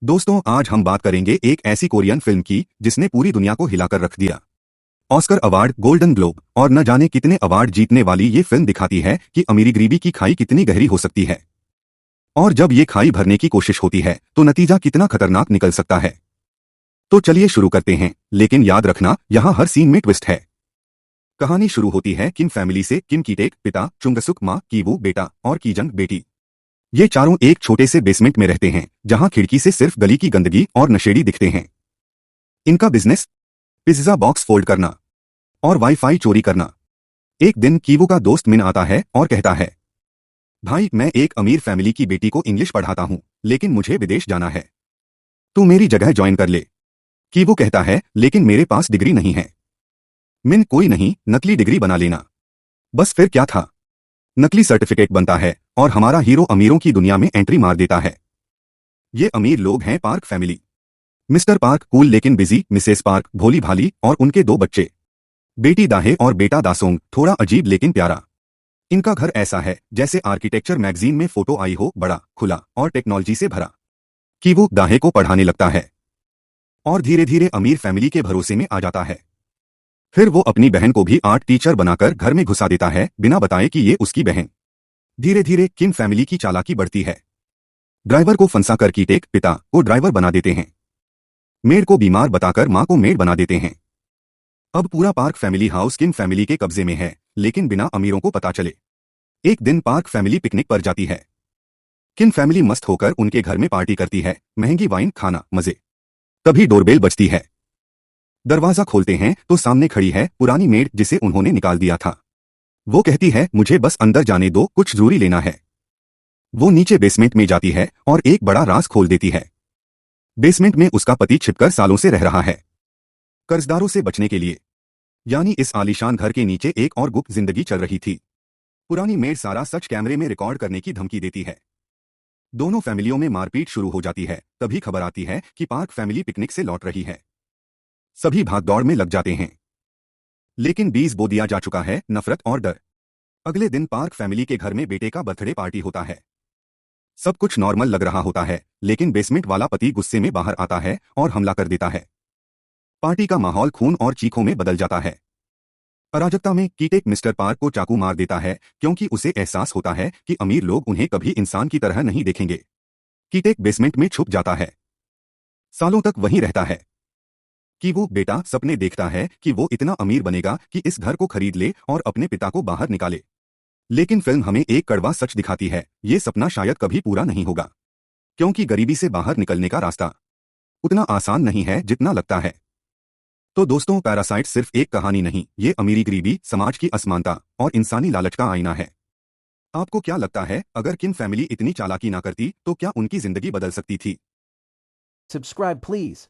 दोस्तों, आज हम बात करेंगे एक ऐसी कोरियन फिल्म की जिसने पूरी दुनिया को हिलाकर रख दिया। ऑस्कर अवार्ड, गोल्डन ग्लोब और न जाने कितने अवार्ड जीतने वाली ये फिल्म दिखाती है कि अमीरी गरीबी की खाई कितनी गहरी हो सकती है और जब ये खाई भरने की कोशिश होती है तो नतीजा कितना खतरनाक निकल सकता है। तो चलिए शुरू करते हैं, लेकिन याद रखना यहाँ हर सीन में ट्विस्ट है। कहानी शुरू होती है किम फैमिली से। किम कीटेक पिता, चुंगसुक माँ, कीवू बेटा और कीजंग बेटी। ये चारों एक छोटे से बेसमेंट में रहते हैं जहां खिड़की से सिर्फ गली की गंदगी और नशेड़ी दिखते हैं। इनका बिजनेस पिज्जा बॉक्स फोल्ड करना और वाईफाई चोरी करना। एक दिन कीवू का दोस्त मिन आता है और कहता है, भाई मैं एक अमीर फैमिली की बेटी को इंग्लिश पढ़ाता हूं, लेकिन मुझे विदेश जाना है, तू मेरी जगह ज्वाइन कर ले। कीवू कहता है, लेकिन मेरे पास डिग्री नहीं है। मिन, कोई नहीं, नकली डिग्री बना लेना। बस फिर क्या था, नकली सर्टिफिकेट बनता है और हमारा हीरो अमीरों की दुनिया में एंट्री मार देता है। ये अमीर लोग हैं park family. Mister park cool लेकिन बिजी, मिसेस पार्क भोली भाली और उनके दो बच्चे, बेटी दाहे और बेटा दासोंग, थोड़ा अजीब लेकिन प्यारा। इनका घर ऐसा है जैसे आर्किटेक्चर मैगजीन में फोटो आई हो, बड़ा, खुला और टेक्नोलॉजी से भरा। कि वो दाहे को पढ़ाने लगता है और धीरे धीरे अमीर फैमिली के भरोसे में आ जाता है। फिर वो अपनी बहन को भी आर्ट टीचर बनाकर घर में घुसा देता है बिना बताए कि ये उसकी बहन। धीरे धीरे किम फैमिली की चालाकी बढ़ती है। ड्राइवर को फंसाकर कीटेक पिता को ड्राइवर बना देते हैं। मेड को बीमार बताकर मां को मेड बना देते हैं। अब पूरा पार्क फैमिली हाउस किम फैमिली के कब्जे में है, लेकिन बिना अमीरों को पता चले। एक दिन पार्क फैमिली पिकनिक पर जाती है। किम फैमिली मस्त होकर उनके घर में पार्टी करती है, महंगी वाइन, खाना, मजे। तभी डोरबेल बजती है। दरवाजा खोलते हैं तो सामने खड़ी है पुरानी मेड जिसे उन्होंने निकाल दिया था। वो कहती है, मुझे बस अंदर जाने दो, कुछ जरूरी लेना है। वो नीचे बेसमेंट में जाती है और एक बड़ा राज खोल देती है। बेसमेंट में उसका पति छिपकर सालों से रह रहा है, कर्जदारों से बचने के लिए। यानी इस आलीशान घर के नीचे एक और गुप्त जिंदगी चल रही थी। पुरानी मेड सारा सच कैमरे में रिकॉर्ड करने की धमकी देती है। दोनों फैमिलियों में मारपीट शुरू हो जाती है। तभी खबर आती है कि पार्क फैमिली पिकनिक से लौट रही है। सभी भागदौड़ में लग जाते हैं, लेकिन बीज बो दिया जा चुका है, नफरत और डर। अगले दिन पार्क फैमिली के घर में बेटे का बर्थडे पार्टी होता है। सब कुछ नॉर्मल लग रहा होता है, लेकिन बेसमेंट वाला पति गुस्से में बाहर आता है और हमला कर देता है। पार्टी का माहौल खून और चीखों में बदल जाता है। अराजकता में कीटेक मिस्टर पार्क को चाकू मार देता है क्योंकि उसे एहसास होता है कि अमीर लोग उन्हें कभी इंसान की तरह नहीं देखेंगे। कीटेक बेसमेंट में छुप जाता है, सालों तक वहीं रहता है। कि वो बेटा सपने देखता है कि वो इतना अमीर बनेगा कि इस घर को खरीद ले और अपने पिता को बाहर निकाले। लेकिन फिल्म हमें एक कड़वा सच दिखाती है, ये सपना शायद कभी पूरा नहीं होगा, क्योंकि गरीबी से बाहर निकलने का रास्ता उतना आसान नहीं है जितना लगता है। तो दोस्तों, पैरासाइट सिर्फ एक कहानी नहीं, ये अमीरी गरीबी, समाज की असमानता और इंसानी लालच का आईना है। आपको क्या लगता है, अगर किम फैमिली इतनी चालाकी ना करती तो क्या उनकी जिंदगी बदल सकती थी? Subscribe, please.